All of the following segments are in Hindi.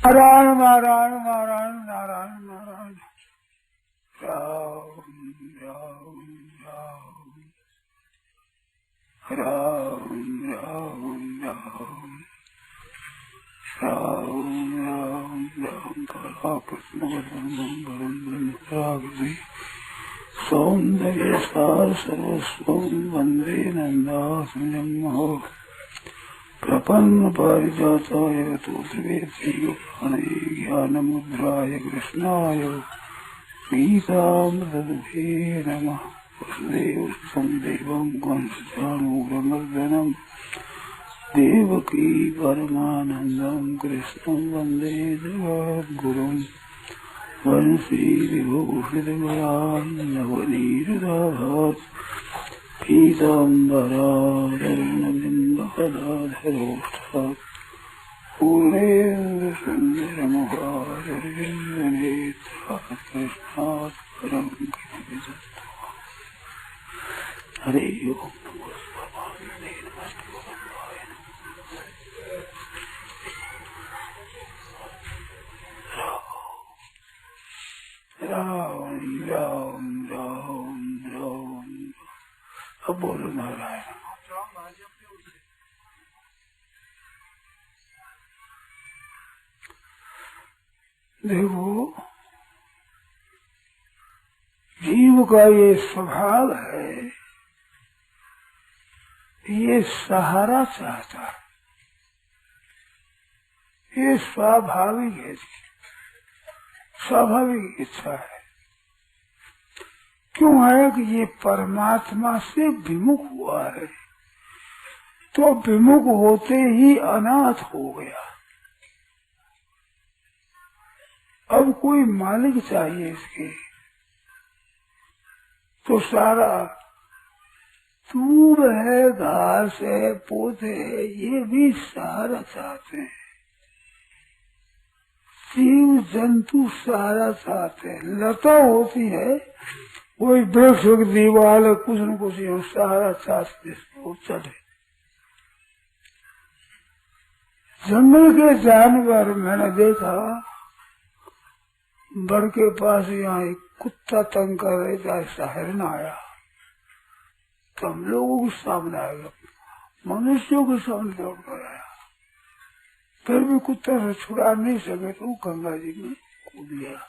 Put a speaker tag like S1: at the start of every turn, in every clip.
S1: नारायण नारायण नारायण नारायण नारायण राम राम राम राम राम राम राम राम राम कला कृष्ण वरदं सौंदर्य सार सर्वस्वं वंदे नंदासंजन्मः प्रपन्न पारिजाताय तुलसीप्राणे ज्ञानमुद्राय कृष्णाय गीतामृतदुहे नमः। वसुदेवसुतं देवं कंसचाणूरमर्दनं देवकी परमानन्दं कृष्णं वन्दे जगद्गुरुं वंशी विभूषितगुणान् नवनीतदाभात् पीताम्बरारविन्दकलाधरोष्ठात् पूर्णेन्द्रसुन्दरमुखारविन्दनेत्रात् कृष्णात् परं किमभिदत्तम्। हरे ओम नमस्ते गोविन्दाय राम राम राम राम। अब बोलो नारायण। देखो, जीव का ये स्वभाव है, ये सहारा चाहता है, ये स्वाभाविक है, स्वाभाविक इच्छा है। क्यों है कि ये परमात्मा से विमुख हुआ है, तो विमुख होते ही अनाथ हो गया। अब कोई मालिक चाहिए इसके, तो सारा दूब है, घास है, पौधे है, ये भी सहारा चाहते हैं। जीव जंतु सहारा चाहते हैं। लता होती है, कोई वृक्ष दीवार कुछ न कुछ सहारा चाहते वो चढ़े। जंगल के जानवर मैंने देखा, बड़ के पास यहाँ एक कुत्ता तंग कर रहे था, ऐसा हिरन आया तो हम लोगों के सामने आएगा, मनुष्यों के सामने दौड़ कर आया। फिर भी कुत्ता से छुड़ा नहीं सके तो गंगा जी में कूद गया।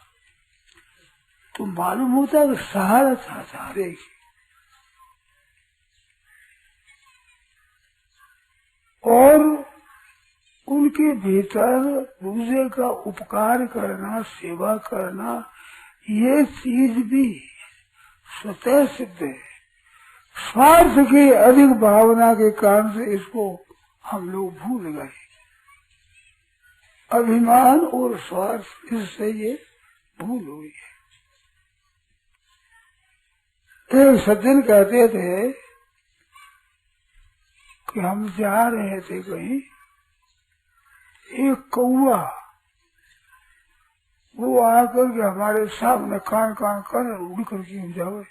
S1: तो मालूम होता है कि सहारा चाहता हरेक। और उनके भीतर दूसरे का उपकार करना, सेवा करना, ये चीज भी स्वतः सिद्ध है। स्वार्थ की अधिक भावना के कारण से इसको हम लोग भूल गए। अभिमान और स्वार्थ, इससे ये भूल हुई है। एक सज्जन कहते थे कि हम जा रहे थे कहीं, एक कौआ वो आकर के हमारे सामने कान कान कर उड़ कर क्यों जावे।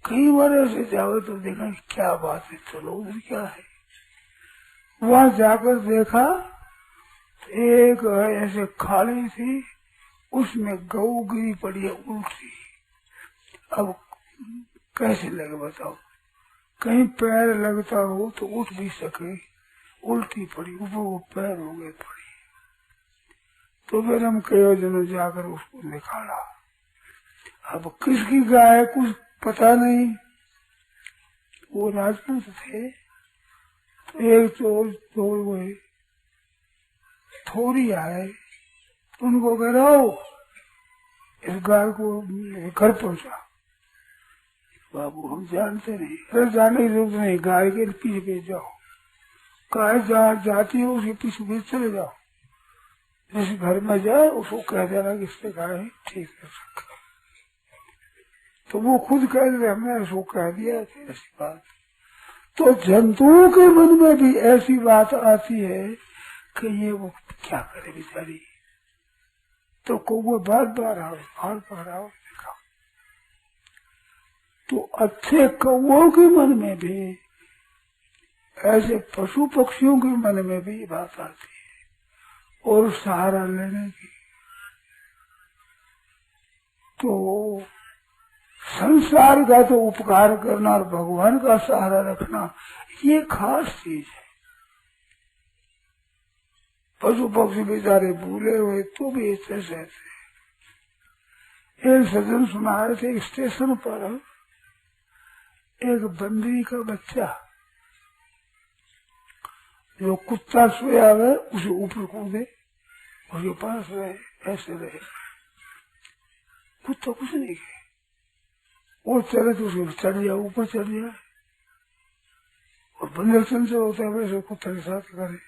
S1: कई बार ऐसे जावे तो देखा क्या बात है, चलो उधर क्या है। वहां जाकर देखा तो एक ऐसे खाली थी, उसमें गऊ गिरी पड़ी है उल्टी। अब कैसे लगे बताओ, कहीं पैर लगता हो तो उठ भी सके, उल्टी पड़ी, ऊपर वो पैर हो गए पड़ी। तो फिर हम कई दिनों जाकर उसको निकाला। अब किसकी गाय कुछ पता नहीं, वो राजपूत थे। तो एक तो वही थोड़ी आए, उनको कह रहा हो इस गाय को घर पहुंचा। बाबू हम जानते नहीं, अरे जाने की जरूरत नहीं, गाय के पीछे पीछे जाओ, गाय जहाँ जाती है उसके पीछे पीछे चले जाओ। जिस घर में जाए उसको कह देना कि इससे गाय ठीक है। तो वो खुद कह दे, हमने उसको कह दिया ऐसी बात। तो जंतुओं के मन में भी ऐसी बात आती है कि ये वो क्या करे बेचारी। तो कौवा बार बार आओ देखा। तो अच्छे कौवों के मन में भी, ऐसे पशु पक्षियों के मन में भी बात आती है। और सहारा लेने की। तो संसार का तो उपकार करना और भगवान का सहारा रखना ये खास चीज है। पशु पक्षी बेचारे भूले हुए तो भी ऐसे सहते। एक सज्जन सुना रहे थे, स्टेशन पर एक बंदरी का बच्चा जो कुत्ता सोया है उसे ऊपर कूदे, उसके पास रहे, ऐसे रहे, कुत्ता कुछ नहीं किया, वो चले तो उसके चढ़ गया, ऊपर चढ़ गया। और बंदर चंचल होता है वैसे कुत्ता के साथ करे,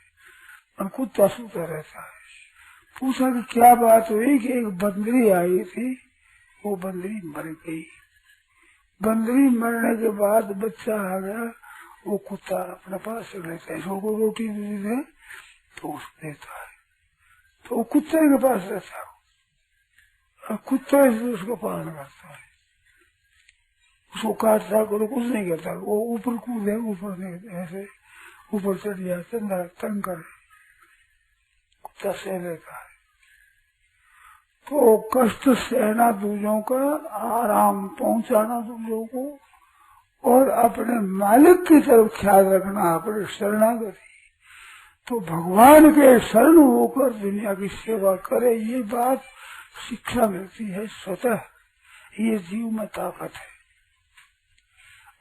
S1: और कुत्ता सोता रहता है। पूछा कि क्या बात हुई? कि एक बंदरी आई थी, वो बंदरी मर गई। बंदरी मरने के बाद बच्चा आ गया, वो कुत्ता अपने पास रहता है, इसको रोटी दे तो उसको देता है, तो वो कुत्ते के पास रहता है, और कुत्ता उसको पालन करता है, उसको काटता करो कुछ नहीं करता, वो ऊपर कूदे, ऊपर नहीं, ऐसे ऊपर चढ़ जाए, चंदा तंग करे, कुत्ता सह लेता है। तो कष्ट सहना दूसरों का, आराम पहुंचाना दूसरों को, और अपने मालिक की तरफ ख्याल रखना, अपने शरणागति। तो भगवान के शरण होकर दुनिया की सेवा करे, ये बात शिक्षा मिलती है स्वतः। ये जीव में ताकत है।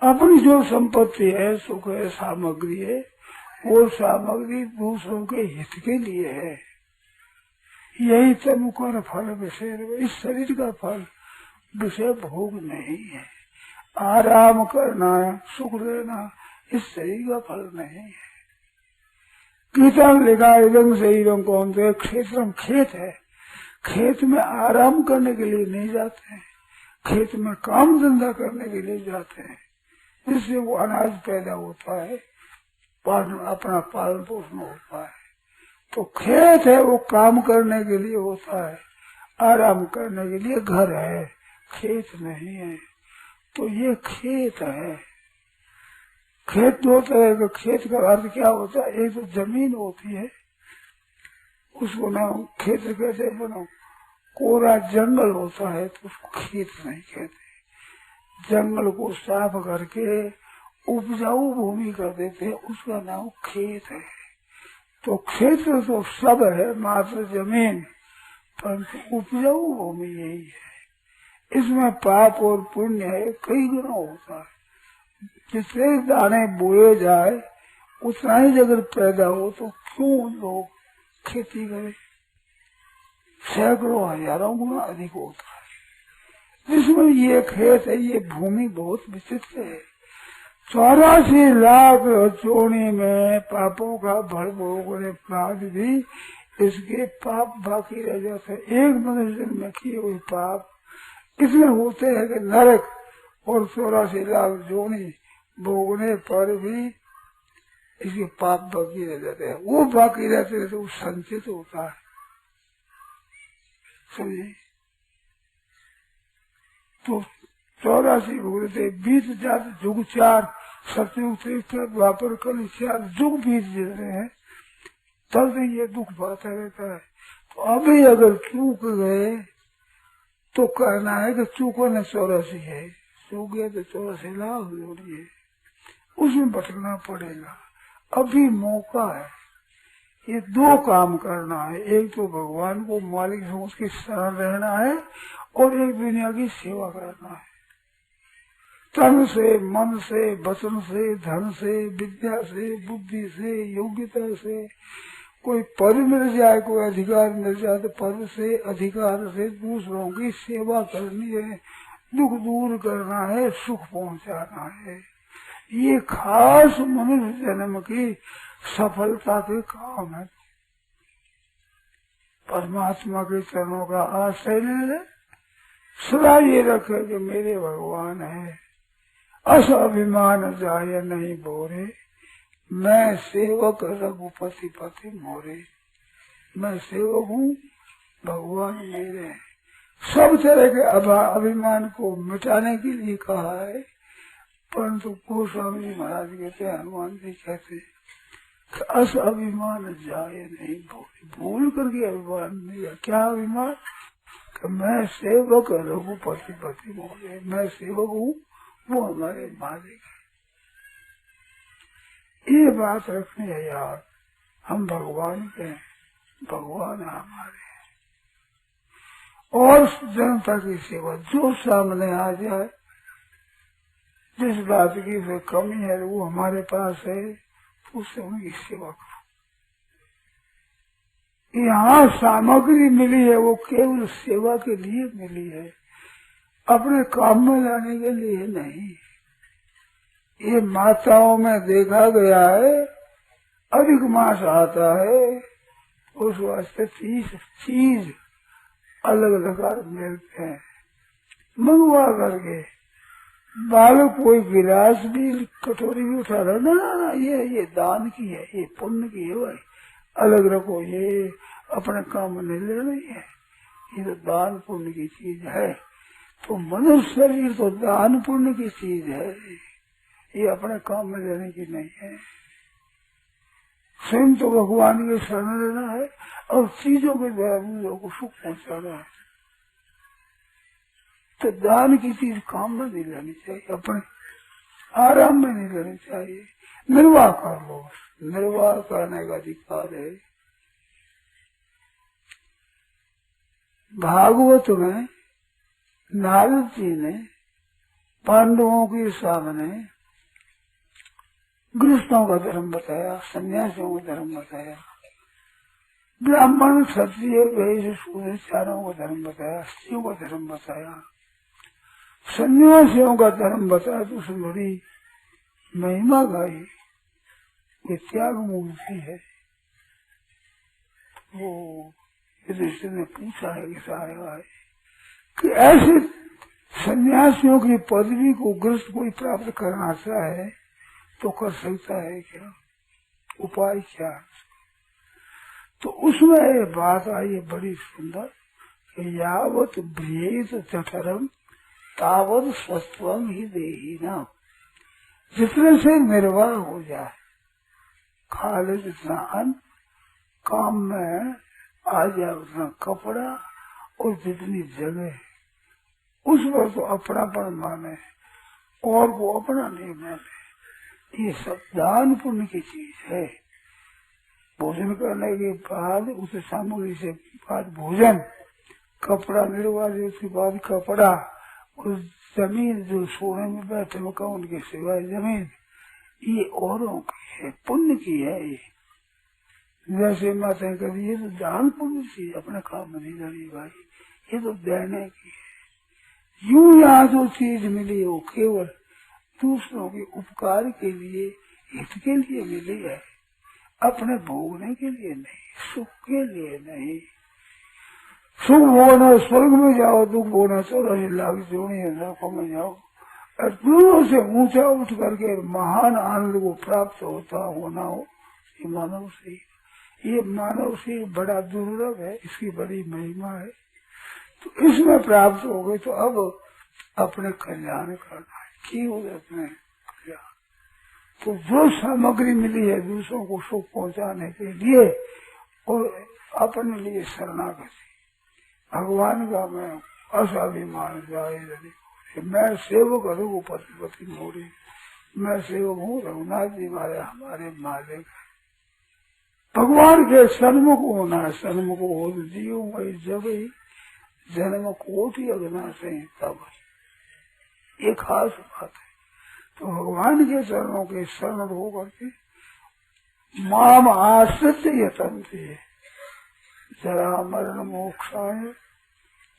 S1: अपनी जो संपत्ति है, सुख है, सामग्री है, वो सामग्री दूसरों के हित के लिए है। यही तनुकर फल विषय, इस शरीर का फल विषय भोग नहीं है। आराम करना, सुख लेना, इस शरीर का फल नहीं है। गीता में लिखा है, इदं शरीरम कौन्तेय क्षेत्रम, खेत है, खेत में आराम करने के लिए नहीं जाते हैं, खेत में काम धंधा करने के लिए जाते हैं, जिससे वो अनाज पैदा होता है, अपना पालन पोषण होता है। तो खेत है वो काम करने के लिए होता है, आराम करने के लिए घर है, खेत नहीं है। तो ये खेत है। खेत दो तरह का, खेत का अर्थ क्या होता है? एक तो जमीन होती है, उसको ना खेत कहते बनो, कोरा जंगल होता है तो उसको खेत नहीं कहते। जंगल को साफ करके उपजाऊ भूमि कर देते हैं, उसका नाम खेत है। तो क्षेत्र तो सब है, मात्र जमीन, परंतु उपजाऊ भूमि यही है। इसमें पाप और पुण्य है, कई गुना होता है। जितने दाने बोए जाए उतना ही अगर पैदा हो तो क्यों लोग खेती करें? सैकड़ों हजारों गुना अधिक होता है। जिसमें ये खेत है, ये भूमि बहुत विचित्र है। 84 लाख चोरी में पापों का भर भोगने बाद भी इसके पाप बाकी रह जाते हैं। एक मनुष्य में किए हुए पाप इसमें होते हैं कि नरक, और 84 लाख जोनी भोगने पर भी इसके पाप बाकी रह जाते हैं। वो बाकी रहते हैं तो वो संचित होता है, समझे? तो 84 भोगते बीत जाते जुग 4, सतयुग, त्रेता, द्वापर, कल 4 जुग बीत जाते हैं, तब से ये दुख बढ़ता रहता है। तो अभी अगर चूक गए तो कहना है कि चूको ने 84 है, चूक गए तो 84 लाख जोड़ी है, उसमें भटकना पड़ेगा। अभी मौका है। ये दो काम करना है, एक तो भगवान को मालिक से उसकी शरण रहना है, और एक दुनिया की सेवा करना है। तन से, मन से, वचन से, धन से, विद्या से, बुद्धि से, योग्यता से, कोई पद मिल जाए, कोई अधिकार मिल जाए तो पद से, अधिकार से दूसरों की सेवा करनी है, दुख दूर करना है, सुख पहुंचाना है। ये खास मनुष्य जन्म की सफलता के काम है। परमात्मा के चरणों का आश्रय ले ले, सदा ये रखे कि मेरे भगवान है। अस अभिमान जाय नहीं बोरे, मैं सेवक रघुपति पति मोरे। मैं सेवक हूँ, भगवान मेरे हैं। सब तरह के अभिमान को मिटाने के लिए कहा है। परंतु गोस्वामी महाराज कहते, हनुमान जी कहते अस अभिमान जाए नहीं, भूल करके अभिमान नहीं है। क्या अभिमान कि मैं सेवक रघुपति पति मोहे, मैं सेवक हूँ, वो हमारे मालिक है। ये बात रखनी है यार, हम भगवान के हैं, भगवान हमारे हैं। और जनता की सेवा जो सामने आ जाए, जिस बात की फिर कमी है वो हमारे पास है, उससे उनकी सेवा करो। यहाँ सामग्री मिली है वो केवल सेवा के लिए मिली है, अपने काम में लाने के लिए नहीं। ये माताओं में देखा गया है, अधिक मास आता है, उस वास्ते 30 चीज अलग अलग मिलते हैं, मंगवा करके। बालक कोई गिलास भी कटोरी भी उठा रहा, ना ये दान की है, ये पुण्य की है भाई, अलग रखो, ये अपने काम में नहीं ले रही है, ये तो दान पुण्य की चीज है। तो मनुष्य शरीर तो दान पुण्य की चीज है, ये अपने काम में लेने की नहीं है। स्वयं तो भगवान के शरण लेना है और चीजों के द्वारा लोगों को सुख पहुंचाना है। तो दान की चीज काम में नहीं लेनी चाहिए, अपने आराम में नहीं लेनी चाहिए। निर्वाह कर लो, निर्वाह करने का अधिकार है। भागवत में नारद जी ने पांडवों के सामने गृहस्थों का धर्म बताया, सन्यासियों का धर्म बताया, ब्राह्मण क्षत्रिय वैश्य शूद्र चारों का धर्म बताया, स्त्रियों का धर्म बताया, सन्यासियों का धर्म बताया। तो उसमें बड़ी महिमा गाई, ये त्याग मूर्ति है। वो युधिष्ठिर ने पूछा है कि ऐसे सन्यासियों की पदवी को गृहस्थ कोई प्राप्त करना चाहे तो कर सकता है क्या, उपाय क्या? तो उसमें ये बात आई बड़ी सुंदर कि यावत भ्रेत जठरम तावत स्वस्वम ही देहीना, जितने से निर्वाह हो जाए, खा ले जितना अन्न, काम में आ जाए उतना कपड़ा, और जितनी जगह उस पर तो अपनापन माने और वो अपना नहीं माने। ये सब दान पुण्य की चीज है। भोजन करने के बाद उस सामग्री से बाद भोजन, कपड़ा निर्वाह, उसके बाद कपड़ा, उस जमीन जो सोने में बैठे मका उनके सिवाय जमीन, ये औरों की है, पुण्य की है। ये जैसे माता कभी ये तो दान पुण्य चीज अपने काम में नहीं लड़ी भाई, ये तो देने की है। यूं यहाँ जो चीज मिली वो केवल दूसरों के उपकार के लिए, हित के लिए मिली है, अपने भोगने के लिए नहीं, सुख के लिए नहीं। सुख भोगना स्वर्ग में जाओ, दुख भोगना 84 लाख जोड़ी नरकों में जाओ, और दोनों से ऊंचा उठ करके महान आनंद को प्राप्त होता होना हो, ये मानव से, ये मानव से बड़ा दुर्लभ है, इसकी बड़ी महिमा है। तो इसमें प्राप्त हो गए तो अब अपने कल्याण करना है, की अपने कल्याण। तो जो सामग्री मिली है दूसरों को सुख पहुंचाने के लिए और अपने लिए शरणागति, भगवान का मैं असाभिमान जाए, मैं सेवक रघुपति पति मोरे, मैं सेवक हूँ, रघुनाथ जी मारे हमारे मालिक। भगवान के सन्मुख होना है, सन्मुख हो जीव वही जब ही जन्म कोटि अगना से तब, ये खास बात है। तो भगवान के चरणों के शरण होकर के माम आश्रित यतन्ति है, जरा मरण मोक्षाय,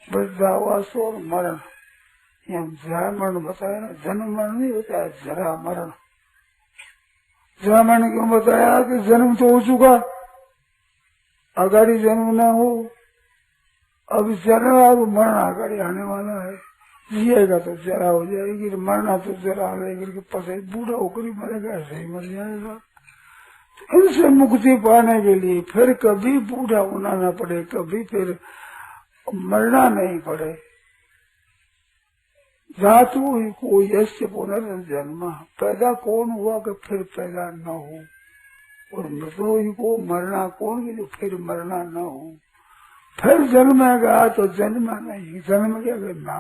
S1: वृद्धावास और मरण। यहाँ जरा मरण बताया ना, जन्म मरण नहीं बताया, जरा मरण। जरा मरण क्यों बताया कि जन्म तो हो चुका, अगाड़ी जन्म ना हो, अब जरा और मरण आगाड़ी आने वाला है। जिएगा तो जरा हो जाएगी, मरना तो जरा लेकर पसे बूढ़ा होकर ही मरेगा, ऐसे ही मर जाएगा। तो इनसे मुक्ति पाने के लिए फिर कभी बूढ़ा होना ना पड़े, कभी फिर मरना नहीं पड़े। जातु ही को यश पुनर्जन्म, पैदा कौन हुआ कि फिर पैदा न हो, और मृतों को मरना कौन के, फिर मरना न हो। फिर जन्मेगा तो जन्म नहीं, जन्म गया ना,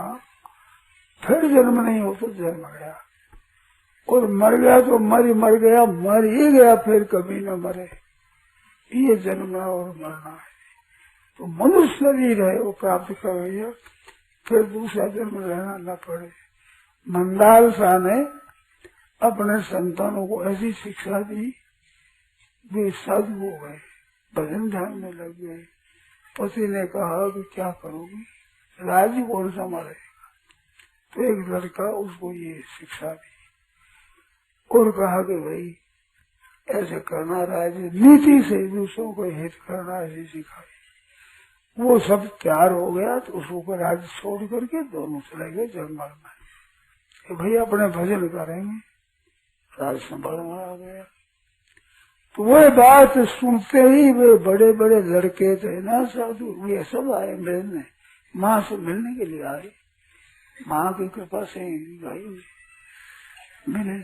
S1: फिर जन्म नहीं हो तो जन्म गया, और मर गया तो मर गया, मर ही गया, फिर कभी न मरे। ये जन्मना और मरना है। तो मनुष्य शरीर है वो प्राप्त कर रही है, फिर दूसरा जन्म रहना न पड़े। मंदाल शाह ने अपने संतानों को ऐसी शिक्षा दी, वे साधु हो गए, भजन ध्यान में लग गए। पति ने कहा कि क्या करोगी, राज्य कौन संभालेगा? तो एक लड़का उसको ये शिक्षा दी और कहा कि भाई ऐसे करना, राज्य नीति से दूसरों को हित करना, ऐसी सिखाई। वो सब तैयार हो गया तो उसको राज्य छोड़ करके दोनों चले गए जंगल में कि भाई अपने भजन करेंगे, राज्य संभालना आ गया। तो वह बात सुनते ही वे बड़े बड़े लड़के थे ना साधु, वे सब आए मिलने, माँ से मिलने के लिए आए, माँ की कृपा से भाई मिले।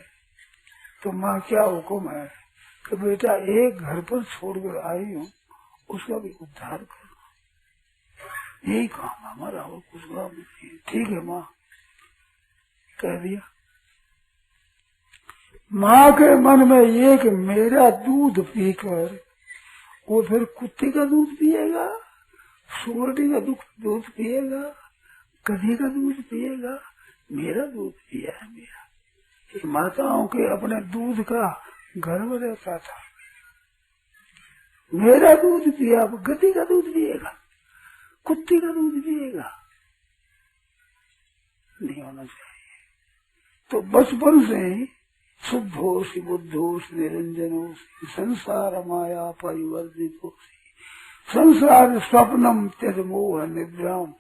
S1: तो माँ क्या हुक्म है कि बेटा एक घर पर छोड़कर आई हूँ, उसका भी उद्धार करना, यही काम हमारा, और कुछ काम नहीं। ठीक है माँ, कह दिया। माँ के मन में ये कि मेरा दूध पीकर वो फिर कुत्ते का दूध पिएगा, सुअरटी का दूध पिएगा, गधी का दूध पिएगा, मेरा दूध पिया है मेरा। ये माताओं के अपने दूध का गर्व रहता था, मेरा दूध पिया, गधी का दूध पिएगा, कुत्ते का दूध पिएगा, नहीं होना चाहिए। तो बचपन से ही शुद्धोषि बुद्धोषि निरंजनोषि संसार माया परिवर्तितोषि संसार स्वप्नम त्यज मोह निद्राम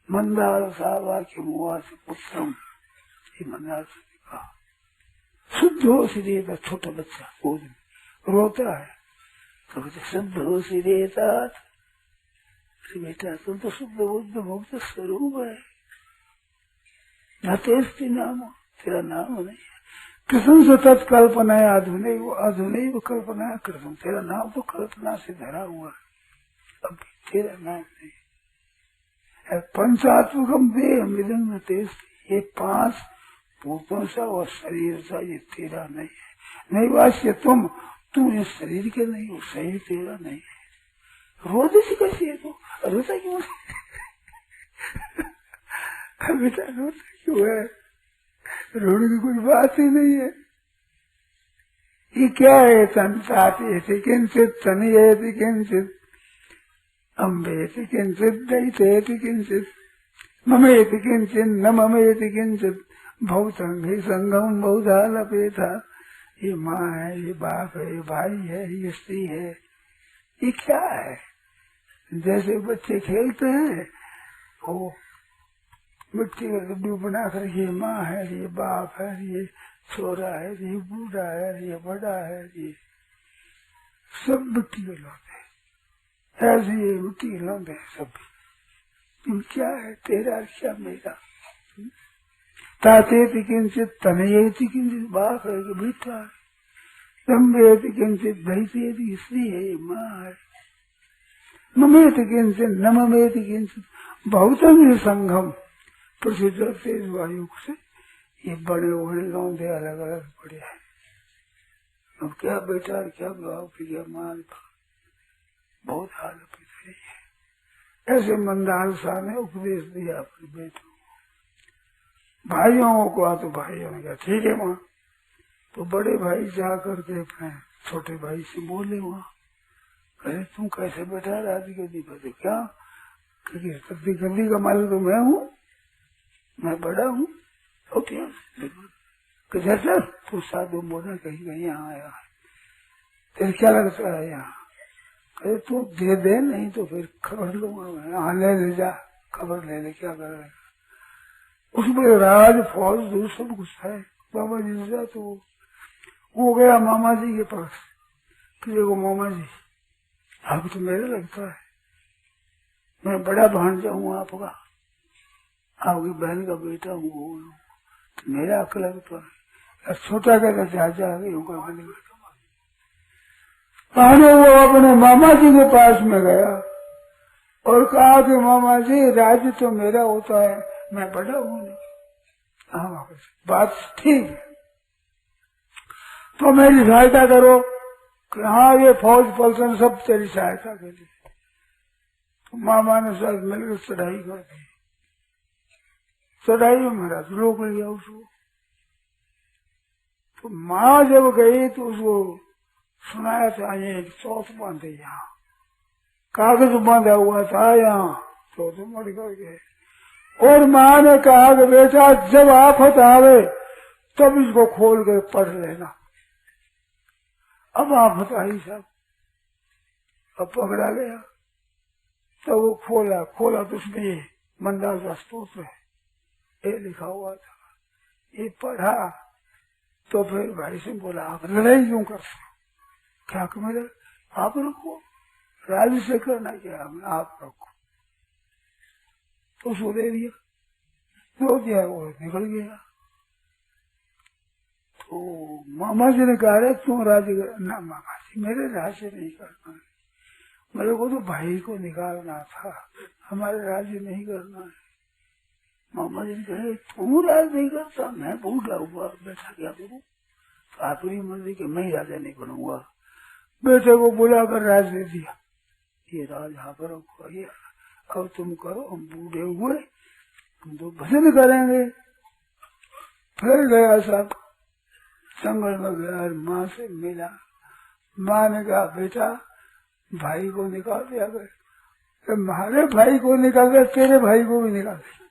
S1: मंदार सावाक्य मोहा से पुत्रम, ये मंदार से कहा। शुद्धोषि देता, छोटा बच्चा गोद में रोता है तो शुद्धोषि देता, बेटा तुम तो शुद्ध बुद्ध मुक्त स्वरूप है, न तेस्ती नाम, तेरा नाम नहीं है। कृष्ण से तत्कल्पना है, आधुनिक कल्पना है कृष्ण, तेरा नाम तो कल्पना से धरा हुआ है, अब तेरा नाम नहीं है। पंचात्मकम देह मृदंग तेस्ती, ये 5 भूतों सा और शरीर सा ये तेरा नहीं है। नहीं वास्य तुम इस शरीर के नहीं हो, शरीर तेरा नहीं है। रोते से कैसे है तो रोता क्यों बेटा रोता क्यों है? रोने की कोई बात ही नहीं है। ये क्या है? तनसाति किंचित तनियेति किंचित अम्बेति किंचित दैतेति किंचित ममेति किंचित न ममेति किंचित भौतंग ही संगम बहुधा लपेथा। ये माँ है, ये बाप है, ये भाई है, ये स्त्री है, ये क्या है? जैसे बच्चे खेलते हैं वो मिट्टी का लड्डू बनाकर, ये माँ है, ये बाप है, ये छोरा है, ये बूढ़ा है, ये बड़ा है, ये सब मिट्टी के लौटे, ऐसे ये मिट्टी के लौटे सब। तुम क्या है? तेरा क्या मेरा? ताते किंचित तनयेति किंचित, बाप है कि बेटा है, तम्बेति किंचित दैतेति स्त्री है, ये माँ है, ममेत किंचित न ममेत किंचित बहुतंग संगम, प्रसिद्ध तेज वायु से ये बड़े बड़े लौंदे अलग अलग पड़े हैं। अब क्या बेटा क्या भाव क्या मान, बहुत हालत रही है। ऐसे मंदार शाह ने उपदेश दिया अपने बेटों को। भाइयों को तो भाइयों ने कहा ठीक है माँ। तो बड़े भाई जा करके अपने छोटे भाई से बोले वहाँ, अरे तुम कैसे बैठा राजी गद्दी पर? क्या क्योंकि गद्दी का मालिक तो मैं हूँ, मैं बड़ा हूँ। जैसा तू साधु बोला कहीं कहीं यहाँ आया है, तेरे क्या लगता है यहाँ? कहे तू दे दे, नहीं तो फिर खबर लूंगा मैं। हाँ ले जा, खबर ले ले, क्या करेगा? उसमें राज फौज दूर सब कुछ है। बाबा जी ने जा तो वो गया मामा जी के पास कि देखो मामा जी, आप तो मेरे लगता है, मैं बड़ा भांजा हूँ आपका, आपकी बहन का बेटा हूँ, तो मेरा अकल लगता है। छोटा कहता जा गई होगा, मानो वो अपने मामा जी के पास में गया और कहा कि मामा जी राज्य तो मेरा होता है, मैं बड़ा हूँ नहीं। हाँ बात ठीक है, तो मेरी सहायता करो कि हाँ ये फौज पलटन सब तेरी सहायता के लिए। तो मामा ने सब मिलकर चढ़ाई कर दी। चढ़ाई में मेरा रोक लिया उसको। तो माँ जब गई तो उसको सुनाया था ये एक चौथ बांधे यहाँ, कागज बांधा हुआ था यहाँ, चौथ मर गए। और माँ ने कहा कि बेटा जब आफत आवे तब इसको खोल के पढ़ लेना। अब आफत आई सब, अब पकड़ा गया, तो वो खोला तो उसमें ये मंदाल का स्तोत्र है, ये लिखा हुआ था। ये पढ़ा तो फिर भाई से बोला आप लड़ाई क्यों करते हो, क्या मेरे आप रखो, राज्य से करना क्या, आप रखो। तो उसको दे दिया, दो दिया, वो निकल गया। तो मामा जी ने कहा तुम राज्य ना, मामा जी मेरे राज्य नहीं करना है, मेरे को तो भाई को निकालना था, हमारे राज्य नहीं करना है। मामा जी ने कहे तू राज नहीं करता, मैं बूढ़ा हुआ बैठा क्या करूँ, आपकी मर्जी कि मैं राजा नहीं बनूंगा। बेटे को बुलाकर राज दे दिया, ये राज यहाँ पर अब तुम करो, हम बूढ़े हुए, हम तो भजन करेंगे। फिर गया सब जंगल में गया, माँ से मिला। माँ ने कहा बेटा भाई को निकाल दिया गया, तो हमारे भाई को निकाल दिया, तेरे भाई को भी निकाल दिया।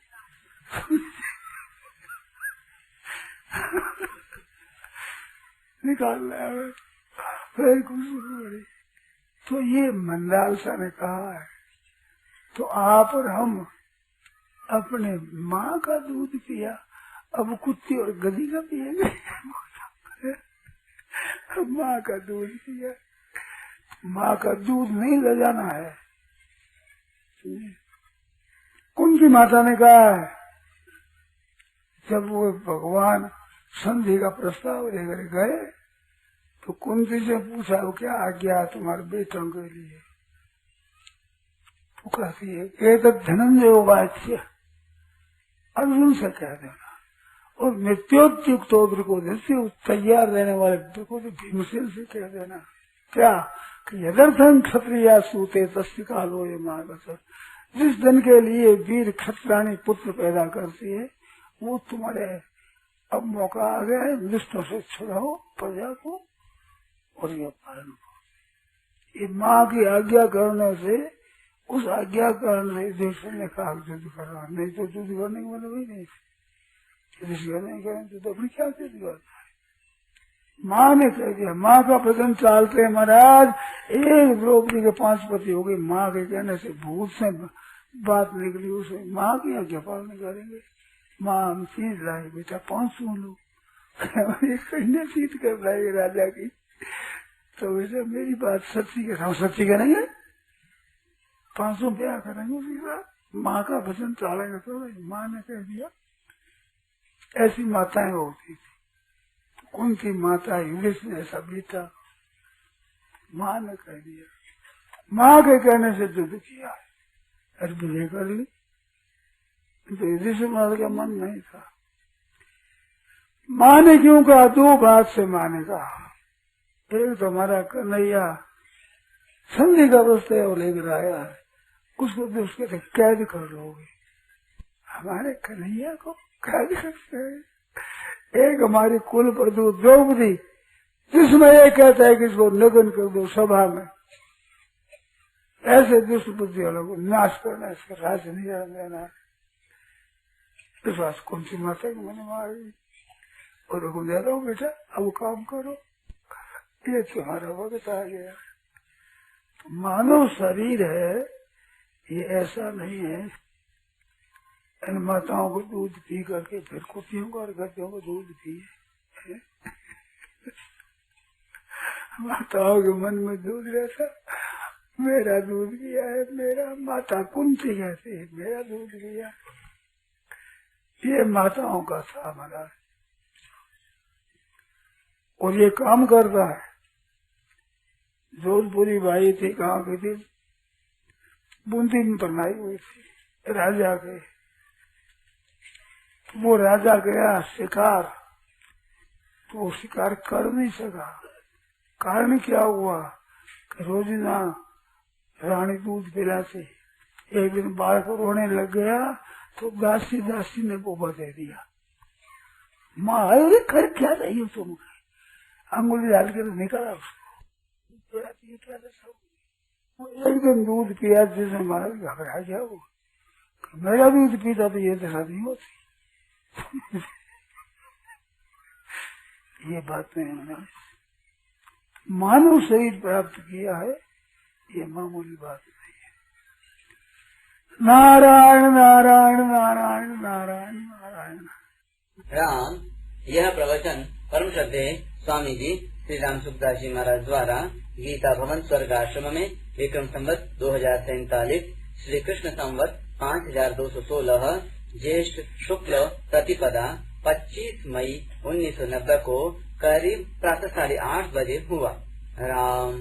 S1: निकाल लिया। फिर कुछ बड़ी, तो ये मंदाल सा ने कहा है, तो आप और हम अपने माँ का दूध पिया, अब कुत्ते और गधी का पिएंगे। माँ का दूध पिया, माँ का दूध नहीं ले जाना है। कुंती माता ने कहा है, जब वो भगवान संधि का प्रस्ताव लेकर गए तो कुंती से पूछा वो क्या आज्ञा तुम्हारे बेटों के लिए, तो कहती है ये तो धनंजय वाच्य, अर्जुन से कह देना, और नित्योत्युक्त को तैयार रहने वाले को भीमसेन से कह देना क्या कि यदर्थं क्षत्रिया सूते तस्य कालो ये मार्गसर, जिस दिन के लिए वीर क्षत्राणी पुत्र पैदा करती है वो तुम्हारे अब मौका आ गया है, दुष्टों से छुड़ाओ प्रजा को और ये पालन करो। ये माँ की आज्ञा करने से, उस आज्ञा करने से देश ने कहा युद्ध करना, नहीं तो युद्ध करने के मतलब ही नहीं, युद्ध नहीं करें तो अपनी क्या युद्ध करता है। माँ ने कह दिया, माँ का प्रसन्न चालते महाराज, एक द्रौपदी के 5 पति हो गए, माँ के कहने से भूत से बात निकली, उसे माँ की आज्ञा पालन करेंगे। माँ हम चीज लाए बेटा 500 लोग कन्या सीट कर लाए राजा की, तो बेटा मेरी बात सच्ची के हम सच्ची करेंगे, 500 ब्याह करेंगे उसी बात, माँ का वचन चालेंगे। तो माँ ने कह दिया, ऐसी माताएं होती थी, उनकी माता इंग्लिश में ऐसा बेटा, माँ ने कह दिया, माँ के कहने से युद्ध किया, अरे विजय कर ली। तो युधिष्ठिर का मन नहीं था। माँ ने क्यों कहा, 2 बात से माँ ने कहा, एक तो हमारा कन्हैया संधि का प्रस्ताव लेकर आया है, उसको तो उसके कैद कर लोगे, हमारे कन्हैया को कैद करते हैं। एक हमारी कुल प्रदू द्रौपदी, जिसमें ये कहता है कि इसको नग्न कर दो सभा में, ऐसे दुष्ट बुद्धि वालों को नाश करना, इसका राज्य नहीं रहने देना। इस बात कुंती माता के मन में आ गई और हुक्म दे रहा हूँ बेटा अब काम करो, ये तुम्हारा वक्त आ गया। मानव शरीर है ये ऐसा नहीं है, इन माताओं को दूध पी करके फिर कुतियों को और गद्यों को दूध पिए। माताओं के मन में दूध रहता, मेरा दूध पिया है, मेरा माता कुंती कहती है मेरा दूध पिया, ये माताओं का था हमारा, और ये काम करता है। जोधपुरी भाई थे, कहाँ के थे, बूंदी में पढ़ाई हुई थी राजा के। वो राजा गया शिकार, तो वो शिकार कर नहीं सका। कारण क्या हुआ कि रोजाना रानी दूध पिलाती, एक दिन बालक रोने लग गया तो दासी ने बोबा दे दिया। माँ अरे कर क्या रही हो तुम, अंगुली डाल के तो निकाला उसको, क्या एक दिन दूध पिया जिसने मारा घबरा गया वो, मेरा दूध पीता तो ये दशा नहीं होती। ये बातें मानव शरीर प्राप्त किया है, ये मामूली बात नहीं है। नारायण नारायण नारायण नारायण नारायण।
S2: राम, यह प्रवचन परम श्रद्धेय स्वामी जी श्री राम सुखदास जी महाराज द्वारा गीता भवन स्वर्ग आश्रम में विक्रम संवत 2047 श्री कृष्ण संवत 5216 ज्येष्ठ शुक्ल प्रतिपदा 25 मई 1990 को करीब प्रातः 8:30 बजे हुआ। राम